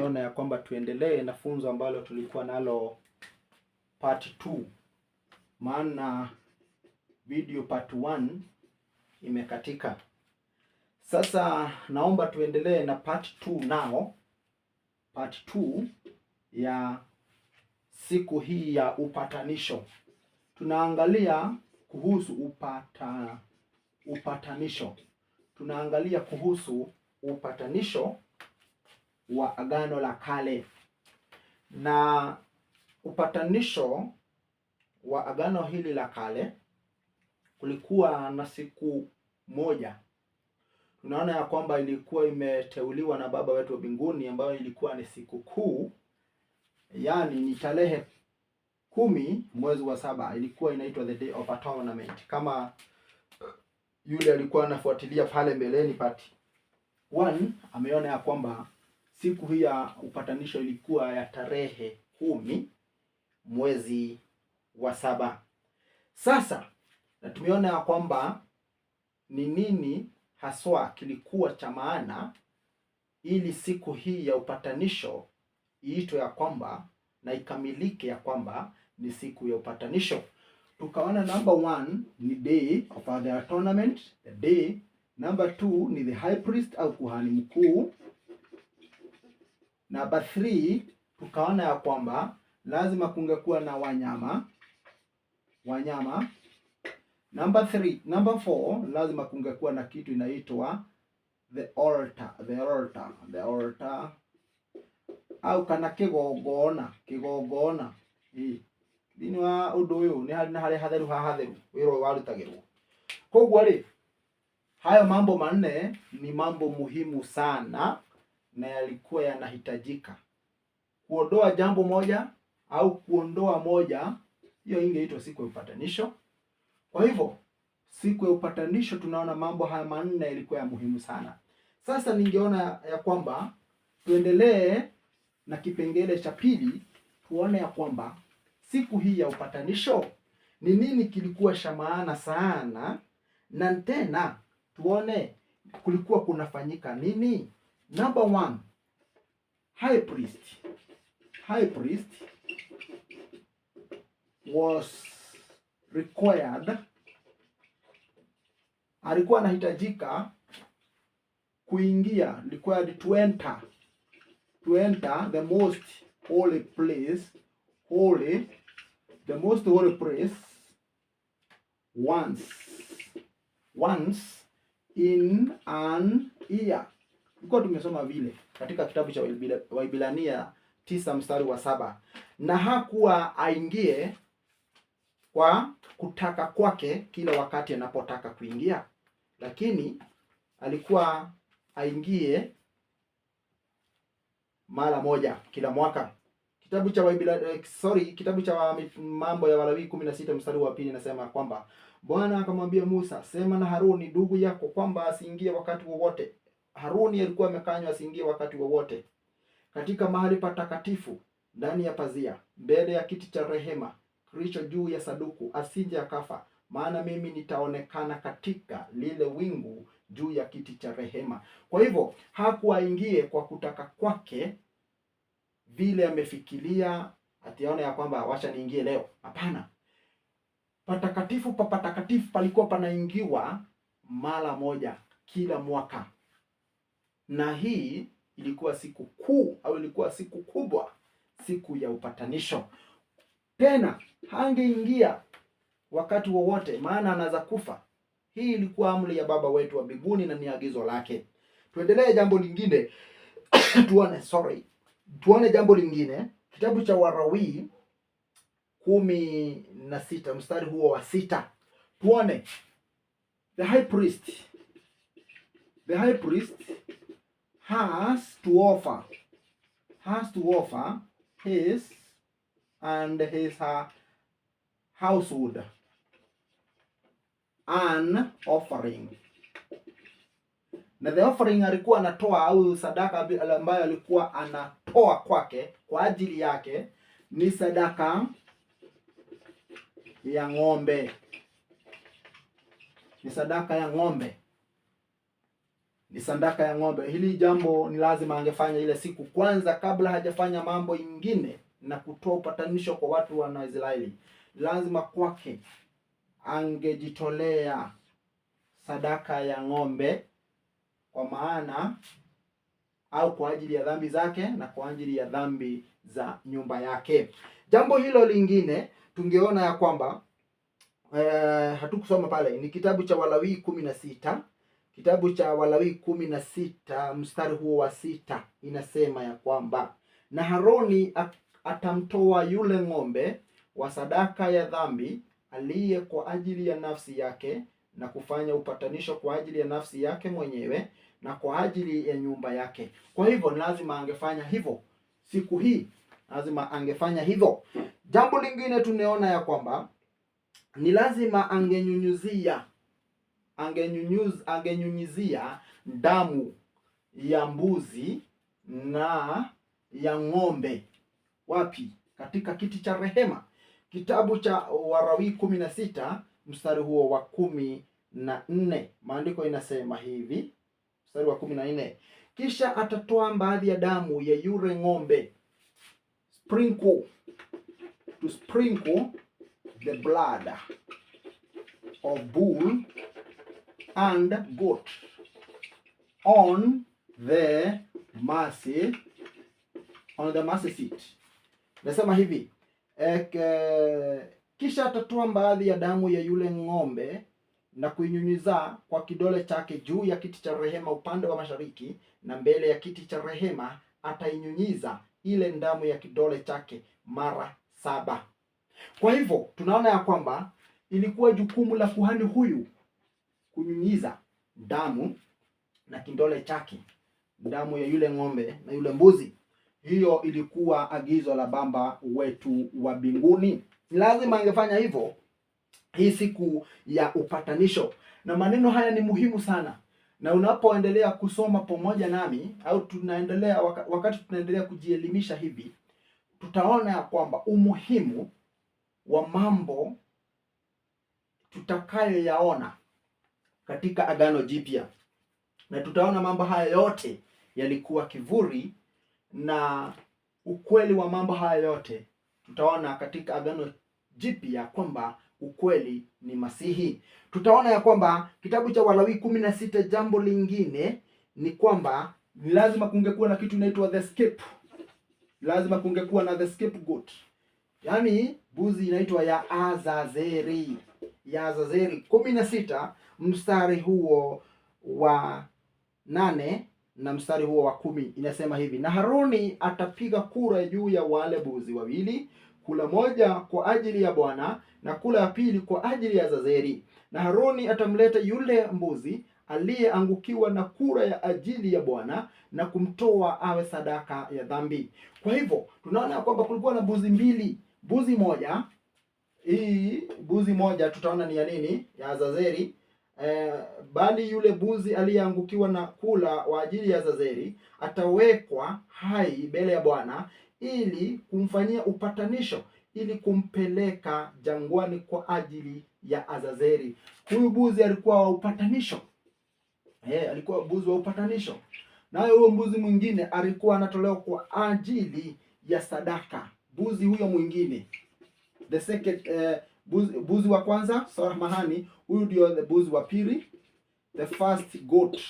nimeona ya kwamba tuendelee na funzo ambalo tulikuwa nalo part 2, maana video part 1 imekatika. Sasa naomba tuendelee na part 2 nao, part 2 ya siku hii ya upatanisho. Tunaangalia kuhusu upatanisho. Tunaangalia kuhusu upatanisho wa Agano la Kale. Na upatanisho wa Agano hili la Kale kulikuwa na siku moja. Tunaona ya kwamba ilikuwa imeteuliwa na Baba wetu wa mbinguni, ambayo ilikuwa ni siku kuu, yani ni tarehe 10 mwezi wa 7. Ilikuwa inaitwa the Day of Atonement. Kama yule alikuwa anafuatilia pale mbeleni part 1 ameona ya kwamba siku hii ya upatanisho ilikuwa ya tarehe 10 mwezi wa 7. Sasa na tumeona ya kwamba ni nini haswa kilikuwa cha maana ili siku hii ya upatanisho iitwe ya kwamba na ikamilike ya kwamba ni siku ya upatanisho. Tukaona number 1 ni Day of the Atonement, the day. Number 2 ni the high priest au kuhani mkuu. Number 3 tukaona ya kwamba lazima kungekuwa na wanyama. Number 4 lazima kungekuwa na kitu inaitwa the altar au kana kigogona thini wa undu uyu ni hari hatheru hatheru wiro warutagirwo. Koguo ri hayo mambo manne ni mambo muhimu sana na yalikuwa yanahitajika. Kuondoa jambo moja au kuondoa moja, hiyo ingeitwa siku ya upatanisho. Kwa hivyo siku ya upatanisho tunaona mambo haya manne yalikuwa ya muhimu sana. Sasa ningeona ya kwamba tuendelee na kipengele cha pili, tuone ya kwamba siku hii ya upatanisho ni nini kilikuwa cha maana sana, na tena tuone kulikuwa kunafanyika nini. Number 1, high priest was required, alikuwa anahitajika kuingia, required to enter the most holy place, the most holy place once in an year. Tulikuwa tumesoma vile katika kitabu cha Waibrania 9 mstari wa 7. Na hakuwa aingie kwa kutaka kwake kila wakati anapotaka kuingia, lakini alikuwa aingie mara moja kila mwaka. Kitabu cha Mambo ya Walawi 16 mstari wa 2 nasema kwamba Bwana akamwambia Musa, sema na Haruni ndugu yako kwamba asiingie wakati wowote. Haruni alikuwa amekanywa asiingie wakati wowote katika mahali patakatifu ndani ya pazia mbele ya kiti cha rehema kilicho juu ya saduku, asije akafa, maana mimi nitaonekana katika lile wingu juu ya kiti cha rehema. Kwa hivyo hakuingie kwa kutaka kwake vile amefikiria atione ya kwamba wacha niingie leo. Hapana. Patakatifu pa patakatifu palikuwa panaingiwa mara moja kila mwaka. Na hii ilikuwa siku kuu au ilikuwa siku kubwa, siku ya upatanisho. Tena hangeingia wakati wowote, maana anaweza kufa. Hii ilikuwa amri ya Baba wetu wa mbinguni na ni agizo lake. Tuendelee jambo lingine. Tuone jambo lingine. Kitabu cha Walawi 16 mstari huo wa 6. Tuone the high priest has to offer his and his household an offering. Na the offering alikuwa anatoa au sadaka ambayo alikuwa anatoa kwake kwa ajili yake ni sadaka ya ng'ombe. Ni sadaka ya ng'ombe. ni sadaka ya ng'ombe. Hili jambo ni lazima angefanya ile siku kwanza, kabla hajafanya mambo ingine na kutoa upatanisho kwa watu wa Israeli. Lazima kwake angejitolea sadaka ya ng'ombe, kwa maana au kwa ajili ya dhambi zake na kwa ajili ya dhambi za nyumba yake. Jambo hilo lingine tungeona ya kwamba hatukusoma pale, ni kitabu cha Walawi 16. Kitabu cha Walawi 16 mstari huo wa 6 inasema ya kwamba, na Haroni atamtoa yule ng'ombe wa sadaka ya dhambi aliye kwa ajili ya nafsi yake, na kufanya upatanisho kwa ajili ya nafsi yake mwenyewe na kwa ajili ya nyumba yake. Kwa hivyo lazima angefanya hivyo siku hii, lazima angefanya hivyo. Jambo lingine tunaona ya kwamba ni lazima angenyunyizia damu ya mbuzi na ya ng'ombe. Wapi? Katika kiti cha rehema. Kitabu cha Walawi 16 mstari huo wa 14, maandiko inasema hivi, mstari wa 14, kisha atatoa baadhi ya damu ya yule ng'ombe, to sprinkle the blood of bull and goat on the mercy seat. Nasema hivi, kisha atatoa baadhi ya damu ya yule ng'ombe na kuinyunyiza kwa kidole chake juu ya kiti cha rehema upande wa mashariki, na mbele ya kiti cha rehema atainyunyiza ile damu ya kidole chake mara 7. Kwa hivyo tunaona ya kwamba ilikuwa jukumu la kuhani huyu kunyunyiza damu na kidole chake, damu ya yule ng'ombe na yule mbuzi. Hiyo ilikuwa agizo la Baba wetu wa mbinguni. Lazima angefanya hivyo hii siku ya upatanisho. Na maneno haya ni muhimu sana, na unapoendelea kusoma pamoja nami, au tunaendelea wakati tunaendelea kujielimisha hivi, tutaona ya kwamba umuhimu wa mambo tutakayoyaona katika Agano Jipya, na tutaona mambo haya yote yalikuwa kivuli, na ukweli wa mambo haya yote tutaona katika Agano Jipya kwamba ukweli ni Masihi. Tutaona ya kwamba kitabu cha Walawi 16, jambo lingine ni kwamba ni lazima kungekuwa na kitu inaitwa the scape. Lazima kungekuwa na the scapegoat, yaani buzi inaitwa ya Azazeri. Ya Azazeri 16 mstari huo wa 8 na mstari huo wa 10 inasema hivi, na Haroni atapiga kura juu ya wale buzi wawili, kula moja kwa ajili ya Bwana na kula ya pili kwa ajili ya Azazeri. Na Haroni atamleta yule mbuzi aliyeangukiwa na kura ya ajili ya Bwana na kumtoa awe sadaka ya dhambi. Kwa hivyo tunaona kwamba kulikuwa na buzi mbili. Buzi moja, hii buzi moja tutaona ni ya nini? Ya Azazeri. Bali yule buzi aliyeangukiwa na kula wa ajili ya Azazeri atawekwa hai mbele ya Bwana ili kumfanyia upatanisho, ili kumpeleka jangwani kwa ajili ya Azazeri. Huyu buzi alikuwa wa upatanisho. Alikuwa buzi wa upatanisho. Nayo huyo mbuzi mwingine alikuwa anatolewa kwa ajili ya sadaka. Buzi huyo mwingine, the second buzi wa kwanza, samahani, huyu ndio the buzi wa pili. The first goat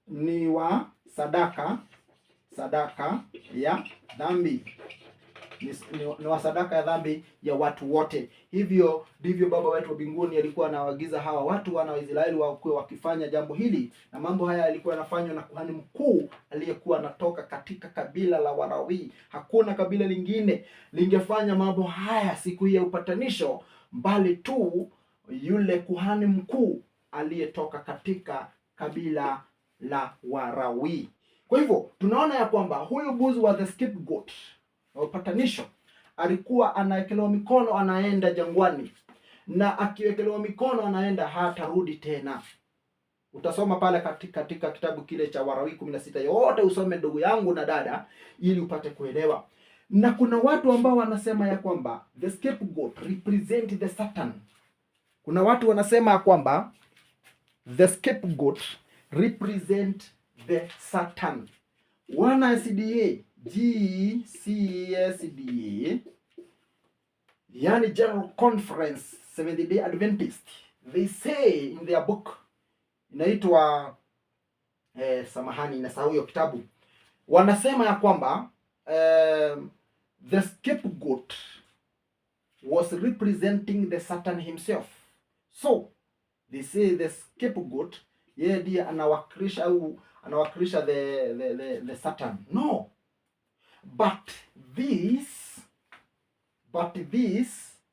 ni wa sadaka ya dhambi, ni wa sadaka ya dhambi ya watu wote. Hivyo ndivyo Baba wetu wa mbinguni alikuwa anawaagiza hawa watu wana wa Israeli wakuwe wakifanya jambo hili, na mambo haya yalikuwa yanafanywa na kuhani mkuu aliyekuwa anatoka katika kabila la Walawi. Hakuna kabila lingine lingefanya mambo haya siku hii ya upatanisho, mbali tu yule kuhani mkuu aliyetoka katika kabila la Walawi. Kwa hivyo tunaona ya kwamba huyu buzi wa the scapegoat wa upatanisho alikuwa anawekelewa mikono, anaenda jangwani, na akiwekelewa mikono anaenda, hatarudi tena. Utasoma pale katika kitabu kile cha Walawi 16, yote usome ndugu yangu na dada, ili upate kuelewa. Na kuna watu ambao wanasema ya kwamba the scapegoat represent the Satan. Kuna watu wanasema ya kwamba the scapegoat represent the Satan. Wana SDA GCSDA, yani General Conference Seventh Day Adventist, they say in their book, inaitwa samahani nasahau hiyo kitabu, wanasema ya kwamba the scapegoat was representing the Satan himself. So they say the scapegoat yeye ndiye anawakilisha au anawakilisha the Satan. No, but this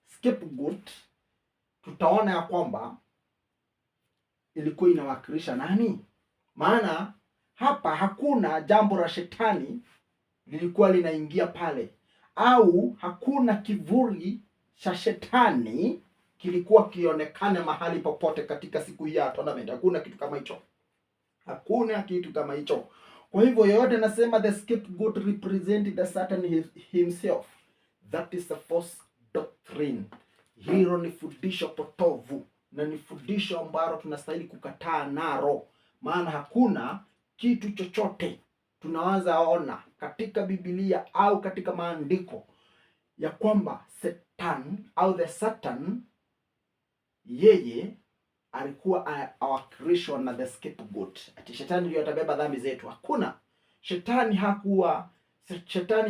scapegoat tutaona ya kwamba ilikuwa inawakilisha nani? Maana hapa hakuna jambo la shetani lilikuwa linaingia pale, au hakuna kivuli cha shetani kilikuwa kionekane mahali popote katika siku hii ya tournament. Hakuna kitu kama hicho, hakuna kitu kama hicho. Kwa hivyo yoyote nasema the scapegoat represent the Satan himself, that is a false doctrine. Hilo ni fundisho potovu na ni fundisho ambalo tunastahili kukataa naro, maana hakuna kitu chochote tunaweza ona katika Biblia au katika maandiko ya kwamba Satan au the Satan yeye alikuwa awakilishwa na the scapegoat, ati shetani ndio atabeba dhambi zetu. Hakuna. Shetani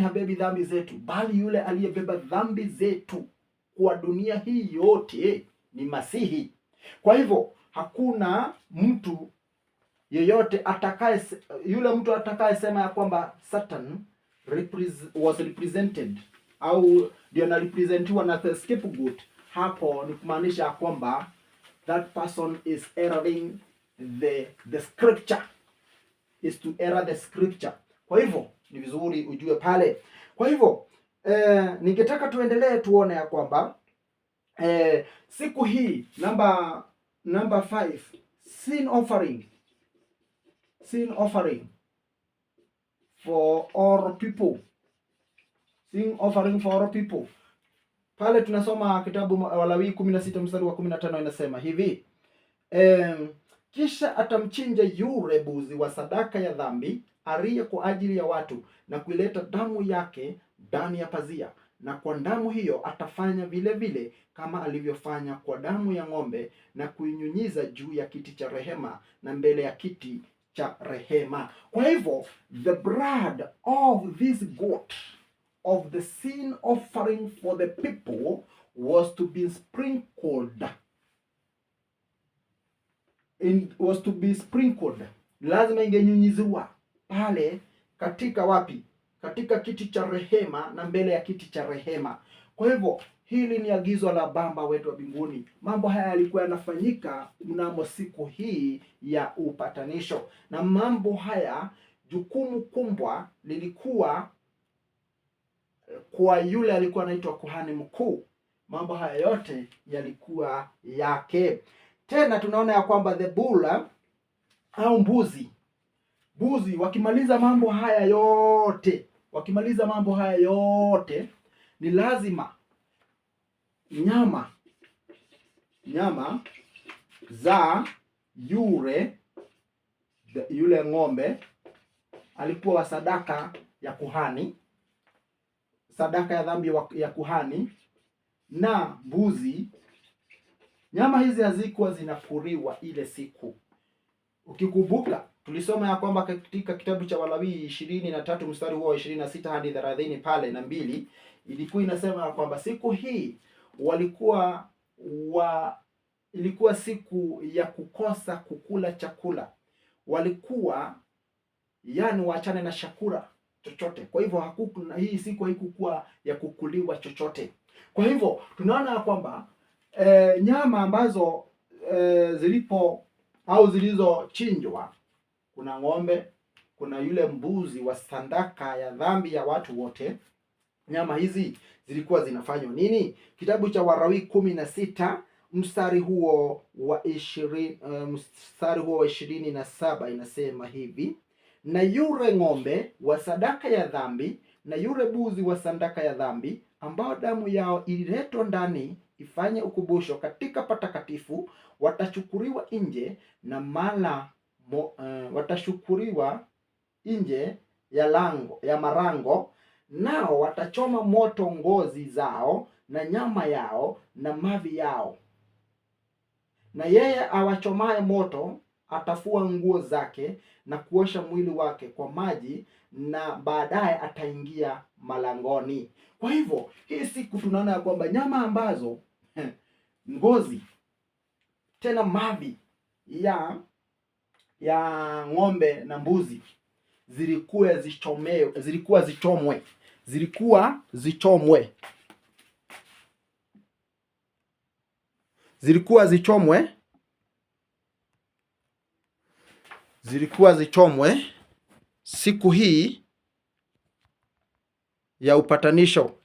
habebi dhambi zetu, bali yule aliyebeba dhambi zetu kwa dunia hii yote ni Masihi. Kwa hivyo hakuna mtu yeyote yule mtu atakaye sema ya kwamba Satan was represented au ndio anarepresentiwa na the scapegoat, hapo ni kumaanisha kwamba that person is erring the scripture, is to error the scripture. Kwa hivyo ni vizuri ujue pale. Kwa hivyo ningetaka tuendelee tuone ya kwamba siku hii number 5, sin offering for all people. Sin offering for all people. Pale tunasoma kitabu Walawi 16 mstari wa 15 inasema hivi, kisha atamchinja yule mbuzi wa sadaka ya dhambi aliye kwa ajili ya watu na kuileta damu yake ndani ya pazia, na kwa damu hiyo atafanya vile vile kama alivyofanya kwa damu ya ng'ombe na kuinyunyiza juu ya kiti cha rehema na mbele ya kiti cha rehema. Kwa hivyo the blood of this goat of the sin offering for the people was to be sprinkled. Lazima ingenyunyiziwa pale katika wapi? Katika kiti cha rehema na mbele ya kiti cha rehema. Kwa hivyo hili ni agizo la Baba wetu wa mbinguni. Mambo haya yalikuwa yanafanyika mnamo siku hii ya upatanisho, na mambo haya jukumu kubwa lilikuwa kwa yule alikuwa anaitwa kuhani mkuu. Mambo haya yote yalikuwa yake. Tena tunaona ya kwamba the bull au mbuzi wakimaliza mambo haya yote, ni lazima nyama za yule ng'ombe alikuwa wa sadaka ya kuhani, sadaka ya dhambi ya kuhani, na mbuzi. Nyama hizi hazikuwa zinapuriwa ile siku. Ukikumbuka tulisoma ya kwamba katika kitabu cha Walawi 23 mstari huo wa 26 hadi 30 pale na 2, ilikuwa inasema ya kwamba siku hii ilikuwa siku ya kukosa kukula chakula. Walikuwa waachane na chakula chochote. Kwa hivyo hii siku haikuwa ya kukuliwa chochote. Kwa hivyo tunaona ya kwamba nyama ambazo zilizochinjwa, kuna ng'ombe, kuna yule mbuzi wa sadaka ya dhambi ya watu wote. Nyama hizi zilikuwa zinafanywa nini? Kitabu cha Walawi 16 mstari huo wa 27 inasema hivi, na yule ng'ombe wa sadaka ya dhambi na yule mbuzi wa sadaka ya dhambi ambao damu yao ililetwa ndani ifanye ukumbusho katika patakatifu, watachukuliwa nje na watashukuliwa nje ya marango, nao watachoma moto ngozi zao na nyama yao na mavi yao. Na yeye awachomaye moto atafua nguo zake na kuosha mwili wake kwa maji, na baadaye ataingia malangoni. Kwa hivyo hii siku tunaona ya kwamba nyama ambazo ngozi tena mavi ya ng'ombe na mbuzi zilikuwa zichomwe siku hii ya upatanisho.